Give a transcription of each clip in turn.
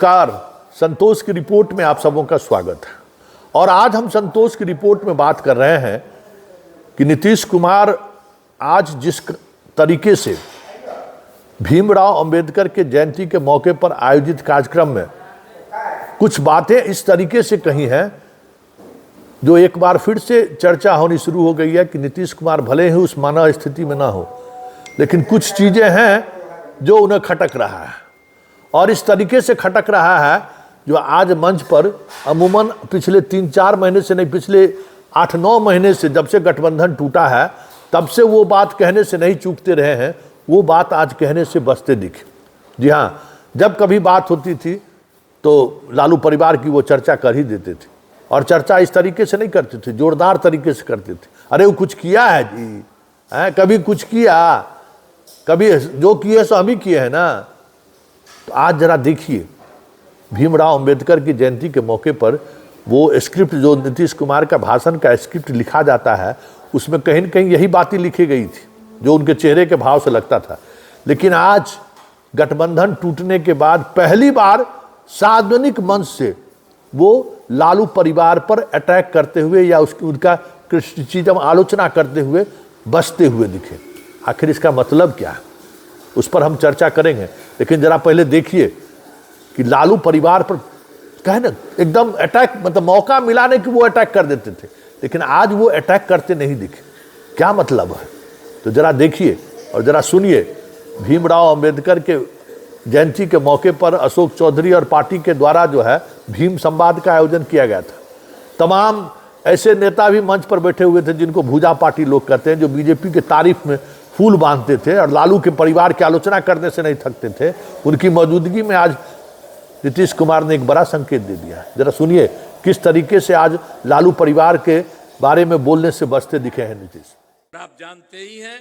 नमस्कार। संतोष की रिपोर्ट में आप सबों का स्वागत है। और आज हम संतोष की रिपोर्ट में बात कर रहे हैं कि नीतीश कुमार आज जिस तरीके से भीमराव अंबेडकर के जयंती के मौके पर आयोजित कार्यक्रम में कुछ बातें इस तरीके से कही हैं जो एक बार फिर से चर्चा होनी शुरू हो गई है कि नीतीश कुमार भले ही उस मानव स्थिति में ना हो, लेकिन कुछ चीजें हैं जो उन्हें खटक रहा है। और इस तरीके से खटक रहा है जो आज मंच पर अमूमन पिछले 3-4 महीने से नहीं, पिछले 8-9 महीने से जब से गठबंधन टूटा है तब से वो बात कहने से नहीं चूकते रहे हैं, वो बात आज कहने से बचते दिखे। जी हाँ, जब कभी बात होती थी तो लालू परिवार की वो चर्चा कर ही देते थे, और चर्चा इस तरीके से नहीं करते थे, जोरदार तरीके से करते थे। अरे वो कुछ किया है जी, है कभी कुछ किया, कभी जो किए सो हम ही किए हैं ना। तो आज जरा देखिए, भीमराव अंबेडकर की जयंती के मौके पर वो स्क्रिप्ट जो नीतीश कुमार का भाषण का स्क्रिप्ट लिखा जाता है, उसमें कहीं न कहीं यही बातें लिखी गई थी जो उनके चेहरे के भाव से लगता था। लेकिन आज गठबंधन टूटने के बाद पहली बार सार्वजनिक मंच से वो लालू परिवार पर अटैक करते हुए या उनका क्रिटिसिज्म आलोचना करते हुए बचते हुए दिखे। आखिर इसका मतलब क्या है, उस पर हम चर्चा करेंगे। लेकिन जरा पहले देखिए कि लालू परिवार पर कहे ना एकदम अटैक, मतलब मौका मिला नहीं कि वो अटैक कर देते थे, लेकिन आज वो अटैक करते नहीं दिखे। क्या मतलब है, तो जरा देखिए और जरा सुनिए। भीमराव अंबेडकर के जयंती के मौके पर अशोक चौधरी और पार्टी के द्वारा जो है भीम संवाद का आयोजन किया गया था। तमाम ऐसे नेता भी मंच पर बैठे हुए थे जिनको भूजा पार्टी लोग कहते हैं, जो बीजेपी के तारीफ में फूल बांधते थे और लालू के परिवार की आलोचना करने से नहीं थकते थे। उनकी मौजूदगी में आज नीतीश कुमार ने एक बड़ा संकेत दे दिया है। जरा सुनिए किस तरीके से आज लालू परिवार के बारे में बोलने से बचते दिखे हैं नीतीश। आप जानते ही हैं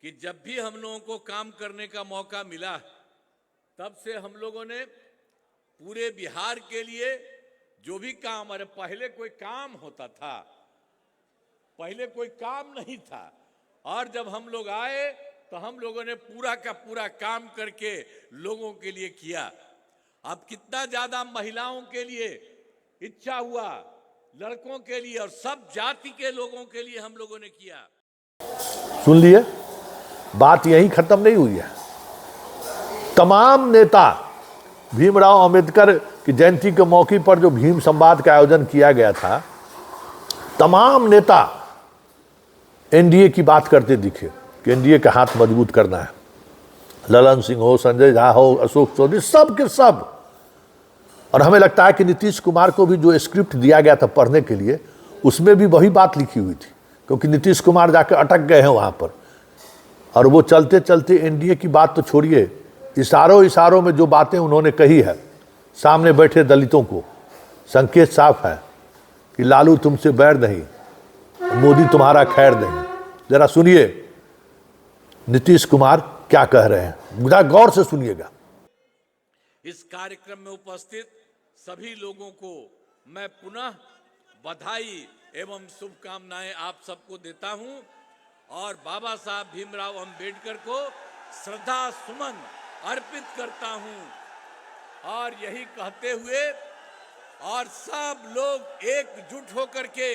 कि जब भी हम लोगों को काम करने का मौका मिला, तब से हम लोगों ने पूरे बिहार के लिए जो भी काम, अरे पहले कोई काम होता था, पहले कोई काम नहीं था, और जब हम लोग आए तो हम लोगों ने पूरा का पूरा काम करके लोगों के लिए किया। अब कितना ज्यादा महिलाओं के लिए इच्छा हुआ, लड़कों के लिए और सब जाति के लोगों के लिए हम लोगों ने किया। सुन लिए, बात यही खत्म नहीं हुई है। तमाम नेता भीमराव अंबेडकर की जयंती के मौके पर जो भीम संवाद का आयोजन किया गया था, तमाम नेता एनडीए की बात करते दिखे कि एनडीए का हाथ मजबूत करना है। ललन सिंह हो, संजय झा हो, अशोक चौधरी, सब के सब। और हमें लगता है कि नीतीश कुमार को भी जो स्क्रिप्ट दिया गया था पढ़ने के लिए, उसमें भी वही बात लिखी हुई थी, क्योंकि नीतीश कुमार जाकर अटक गए हैं वहां पर। और वो चलते चलते एनडीए की बात तो छोड़िए, इशारों इशारों में जो बातें उन्होंने कही है सामने बैठे दलितों को, संकेत साफ है कि लालू तुमसे बैर नहीं, मोदी तुम्हारा खैर नहीं। जरा सुनिए नीतीश कुमार क्या कह रहे हैं, जरा गौर से सुनिएगा। इस कार्यक्रम में उपस्थित सभी लोगों को मैं पुनः बधाई एवं शुभकामनाएं आप सबको देता हूं, और बाबा साहब भीमराव अंबेडकर को श्रद्धा सुमन अर्पित करता हूं। और यही कहते हुए, और सब लोग एकजुट होकर के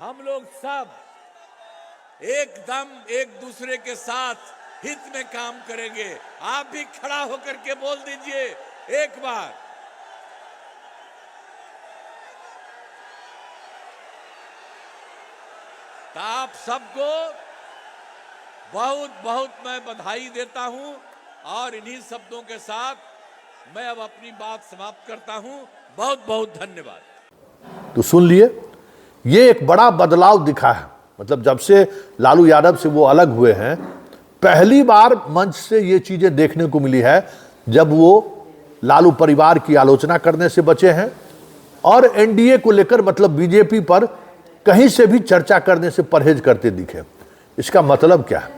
हम लोग सब एकदम एक दूसरे के साथ हित में काम करेंगे। आप भी खड़ा होकर के बोल दीजिए एक बार। तो आप सबको बहुत बहुत मैं बधाई देता हूं, और इन्हीं शब्दों के साथ मैं अब अपनी बात समाप्त करता हूं। बहुत बहुत धन्यवाद। तो सुन लिए, ये एक बड़ा बदलाव दिखा है। मतलब जब से लालू यादव से वो अलग हुए हैं, पहली बार मंच से ये चीजें देखने को मिली है जब वो लालू परिवार की आलोचना करने से बचे हैं और एनडीए को लेकर, मतलब बीजेपी पर कहीं से भी चर्चा करने से परहेज करते दिखे। इसका मतलब क्या है,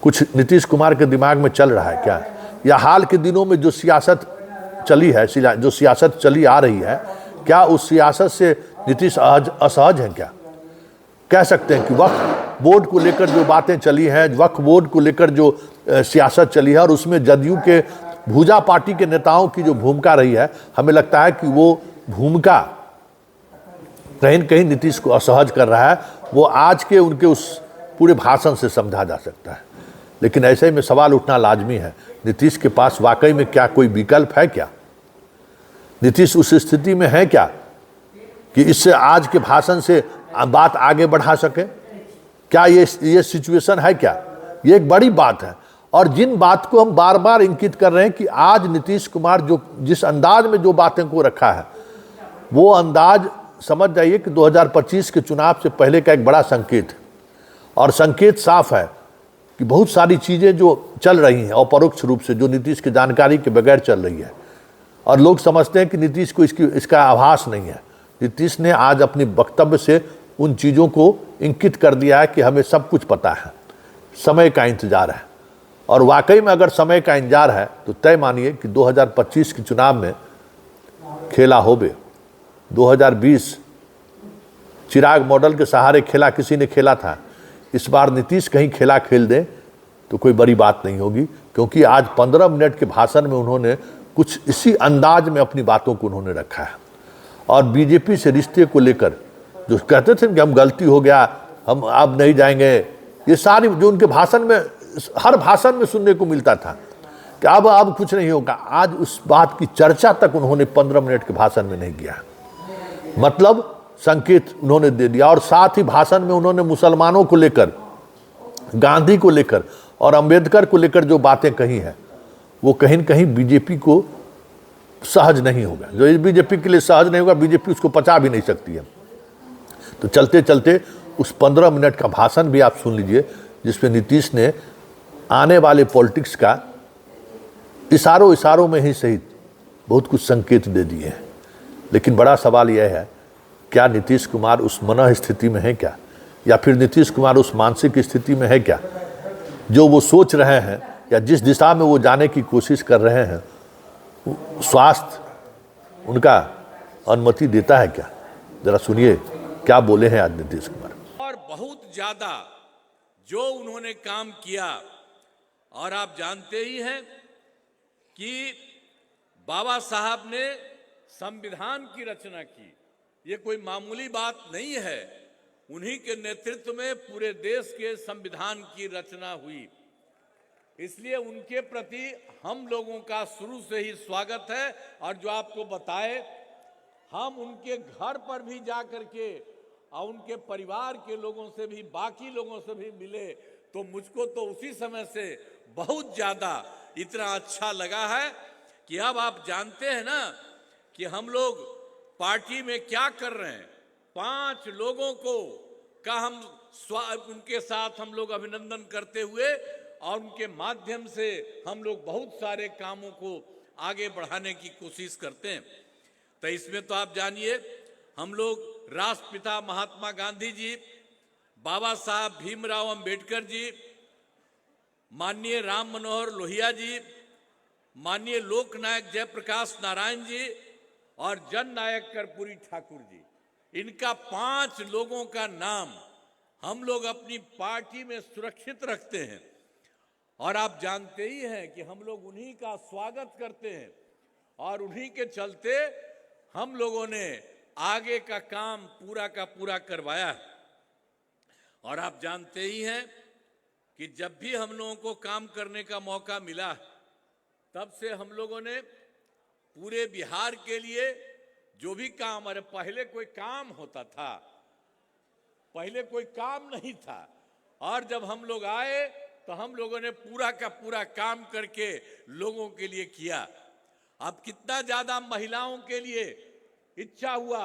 कुछ नीतीश कुमार के दिमाग में चल रहा है क्या, या हाल के दिनों में जो सियासत चली है, जो सियासत चली आ रही है, क्या उस सियासत से नीतीश असहज हैं क्या? कह सकते हैं कि वक्फ बोर्ड को लेकर जो बातें चली हैं, वक्फ बोर्ड को लेकर जो सियासत चली है, और उसमें जदयू के भूजा पार्टी के नेताओं की जो भूमिका रही है, हमें लगता है कि वो भूमिका कहीं न कहीं नीतीश को असहज कर रहा है। वो आज के उनके उस पूरे भाषण से समझा जा सकता है। लेकिन ऐसे में सवाल उठना लाजमी है, नीतीश के पास वाकई में क्या कोई विकल्प है क्या? नीतीश उस स्थिति में है क्या कि इससे आज के भाषण से बात आगे बढ़ा सके? क्या ये सिचुएशन है क्या? ये एक बड़ी बात है। और जिन बात को हम बार बार इंगित कर रहे हैं कि आज नीतीश कुमार जो जिस अंदाज में जो बातें को रखा है, वो अंदाज समझ जाइए कि 2025 के चुनाव से पहले का एक बड़ा संकेत है। और संकेत साफ है कि बहुत सारी चीजें जो चल रही हैं अपरोक्ष रूप से, जो नीतीश की जानकारी के बगैर चल रही है, और लोग समझते हैं कि नीतीश को इसका आभास नहीं है। नीतीश ने आज अपने वक्तव्य से उन चीज़ों को इंगित कर दिया है कि हमें सब कुछ पता है, समय का इंतजार है। और वाकई में अगर समय का इंतजार है तो तय मानिए कि 2025 के चुनाव में खेला होबे। 2020 चिराग मॉडल के सहारे खेला किसी ने खेला था, इस बार नीतीश कहीं खेला खेल दें तो कोई बड़ी बात नहीं होगी, क्योंकि आज 15 मिनट के भाषण में उन्होंने कुछ इसी अंदाज में अपनी बातों को उन्होंने रखा है। और बीजेपी से रिश्ते को लेकर जो कहते थे कि हम गलती हो गया, हम अब नहीं जाएंगे, ये सारी जो उनके भाषण में हर भाषण में सुनने को मिलता था कि अब कुछ नहीं होगा, आज उस बात की चर्चा तक उन्होंने 15 मिनट के भाषण में नहीं किया। मतलब संकेत उन्होंने दे दिया। और साथ ही भाषण में उन्होंने मुसलमानों को लेकर, गांधी को लेकर और अंबेडकर को लेकर जो बातें कही हैं, वो कहीं न कहीं बीजेपी को सहज नहीं होगा। जो बीजेपी के लिए सहज नहीं होगा, बीजेपी उसको पचा भी नहीं सकती है। तो चलते चलते उस 15 मिनट का भाषण भी आप सुन लीजिए, जिसमें नीतीश ने आने वाले पॉलिटिक्स का इशारों में ही सहित बहुत कुछ संकेत दे दिए हैं। लेकिन बड़ा सवाल यह है, क्या नीतीश कुमार उस मनः स्थिति में है क्या, या फिर नीतीश कुमार उस मानसिक स्थिति में है क्या जो वो सोच रहे हैं, या जिस दिशा में वो जाने की कोशिश कर रहे हैं, स्वास्थ्य उनका अनुमति देता है क्या? जरा सुनिए क्या बोले हैं आज नीतीश कुमार। और बहुत ज्यादा जो उन्होंने काम किया, और आप जानते ही हैं कि बाबा साहब ने संविधान की रचना की, ये कोई मामूली बात नहीं है। उन्हीं के नेतृत्व में पूरे देश के संविधान की रचना हुई। इसलिए उनके प्रति हम लोगों का शुरू से ही स्वागत है। और जो आपको बताए, हम उनके घर पर भी जा करके और उनके परिवार के लोगों से भी, बाकी लोगों से भी मिले, तो मुझको तो उसी समय से बहुत ज्यादा इतना अच्छा लगा है कि अब आप जानते हैं ना कि हम लोग पार्टी में क्या कर रहे हैं। 5 लोगों को का हम उनके साथ हम लोग अभिनंदन करते हुए, और उनके माध्यम से हम लोग बहुत सारे कामों को आगे बढ़ाने की कोशिश करते हैं। तो इसमें तो आप जानिए, हम लोग राष्ट्रपिता महात्मा गांधी जी, बाबा साहब भीमराव अंबेडकर जी, माननीय राम मनोहर लोहिया जी, माननीय लोकनायक जयप्रकाश नारायण जी और जननायक कर्पूरी ठाकुर जी, इनका 5 लोगों का नाम हम लोग अपनी पार्टी में सुरक्षित रखते हैं। और आप जानते ही हैं कि हम लोग उन्हीं का स्वागत करते हैं, और उन्हीं के चलते हम लोगों ने आगे का काम पूरा का पूरा करवाया है। और आप जानते ही हैं कि जब भी हम लोगों को काम करने का मौका मिला, तब से हम लोगों ने पूरे बिहार के लिए जो भी काम, अरे पहले कोई काम होता था, पहले कोई काम नहीं था, और जब हम लोग आए तो हम लोगों ने पूरा का पूरा काम करके लोगों के लिए किया। अब कितना ज्यादा महिलाओं के लिए इच्छा हुआ,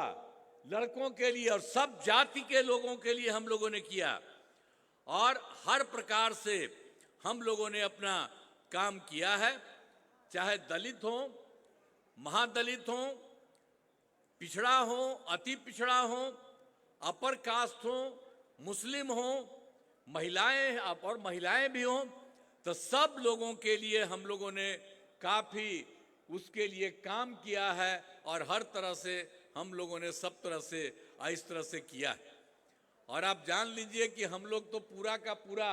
लड़कों के लिए और सब जाति के लोगों के लिए हम लोगों ने किया। और हर प्रकार से हम लोगों ने अपना काम किया है, चाहे दलित हो, महादलित हो, पिछड़ा हो, अति पिछड़ा हो, अपर कास्ट हो, मुस्लिम हो, महिलाएं और महिलाएं भी हों, तो सब लोगों के लिए हम लोगों ने काफी उसके लिए काम किया है। और हर तरह से हम लोगों ने सब तरह से इस तरह से किया है। और आप जान लीजिए कि हम लोग तो पूरा का पूरा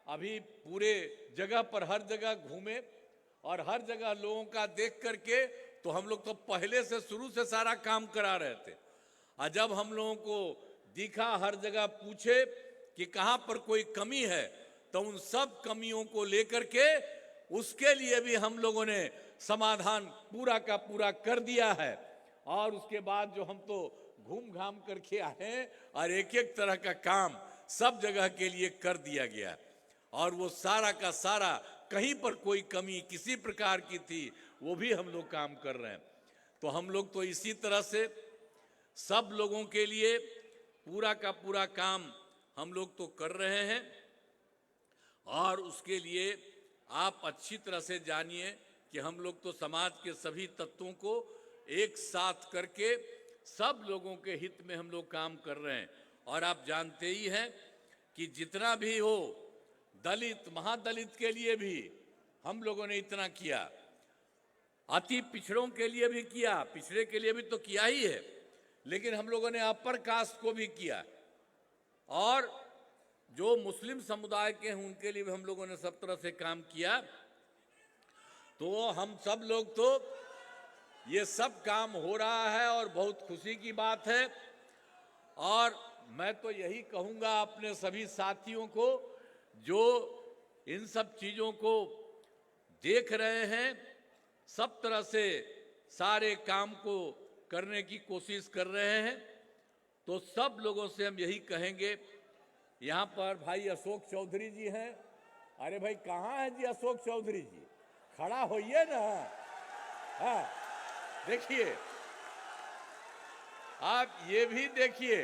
अभी पूरे जगह पर हर जगह घूमे, और हर जगह लोगों का देख करके तो हम लोग तो पहले से शुरू से सारा काम करा रहे थे। और जब हम लोगों को दिखा, हर जगह पूछे कि कहाँ पर कोई कमी है, तो उन सब कमियों को लेकर के उसके लिए भी हम लोगों ने समाधान पूरा का पूरा कर दिया है। और उसके बाद जो हम तो घूम घाम करके आए हैं और एक एक तरह का काम सब जगह के लिए कर दिया गया। और वो सारा का सारा, कहीं पर कोई कमी किसी प्रकार की थी, वो भी हम लोग काम कर रहे हैं। तो हम लोग तो इसी तरह से सब लोगों के लिए पूरा का पूरा काम हम लोग तो कर रहे हैं। और उसके लिए आप अच्छी तरह से जानिए कि हम लोग तो समाज के सभी तत्वों को एक साथ करके सब लोगों के हित में हम लोग काम कर रहे हैं। और आप जानते ही हैं कि जितना भी हो, दलित महादलित के लिए भी हम लोगों ने इतना किया, अति पिछड़ों के लिए भी किया, पिछड़े के लिए भी तो किया ही है, लेकिन हम लोगों ने अपर कास्ट को भी किया। और जो मुस्लिम समुदाय के हैं उनके लिए भी हम लोगों ने सब तरह से काम किया। तो हम सब लोग तो ये सब काम हो रहा है और बहुत खुशी की बात है। और मैं तो यही कहूँगा अपने सभी साथियों को जो इन सब चीज़ों को देख रहे हैं, सब तरह से सारे काम को करने की कोशिश कर रहे हैं, तो सब लोगों से हम यही कहेंगे। यहाँ पर भाई अशोक चौधरी जी हैं। अरे भाई कहाँ है जी अशोक चौधरी जी? खड़ा होइए ना। हाँ देखिए, आप ये भी देखिए,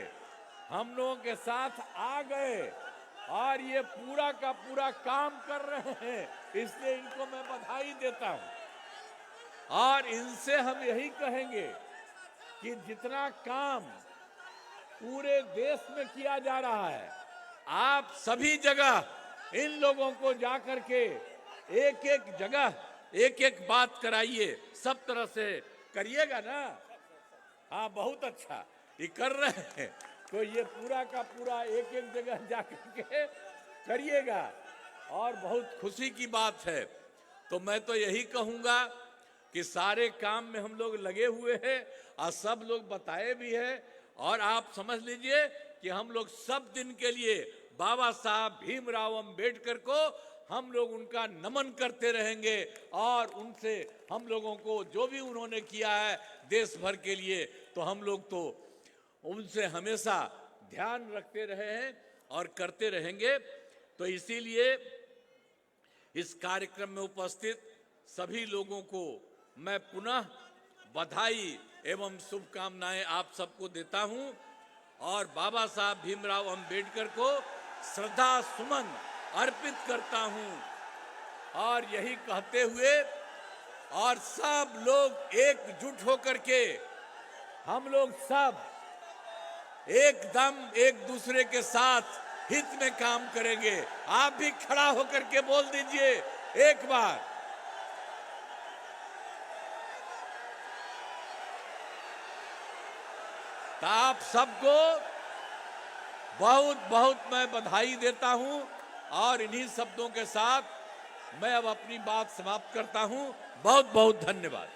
हम लोगों के साथ आ गए और ये पूरा का पूरा काम कर रहे हैं, इसलिए इनको मैं बधाई देता हूं। और इनसे हम यही कहेंगे कि जितना काम पूरे देश में किया जा रहा है, आप सभी जगह इन लोगों को जाकर के एक एक जगह एक एक बात कराइए, सब तरह से करिएगा ना। हाँ बहुत अच्छा, ये कर रहे हैं तो ये पूरा का पूरा एक एक जगह जाकर के करिएगा और बहुत खुशी की बात है। तो मैं तो यही कहूँगा कि सारे काम में हम लोग लगे हुए हैं और सब लोग बताए भी हैं। और आप समझ लीजिए कि हम लोग सब दिन के लिए बाबा साहब भीमराव अंबेडकर को हम लोग उनका नमन करते रहेंगे और उनसे हम लोगों को जो भी उन्होंने किया है देश भर के लिए, तो हम लोग तो उनसे हमेशा ध्यान रखते रहे हैं और करते रहेंगे। तो इसीलिए इस कार्यक्रम में उपस्थित सभी लोगों को मैं पुनः बधाई एवं शुभकामनाएं आप सबको देता हूं और बाबा साहब भीमराव अंबेडकर को श्रद्धा सुमन अर्पित करता हूं। और यही कहते हुए और सब लोग एकजुट होकर के हम लोग सब एकदम एक दूसरे के साथ हित में काम करेंगे। आप भी खड़ा होकर के बोल दीजिए एक बार। तो आप सबको बहुत बहुत मैं बधाई देता हूं और इन्हीं शब्दों के साथ मैं अब अपनी बात समाप्त करता हूं। बहुत बहुत धन्यवाद।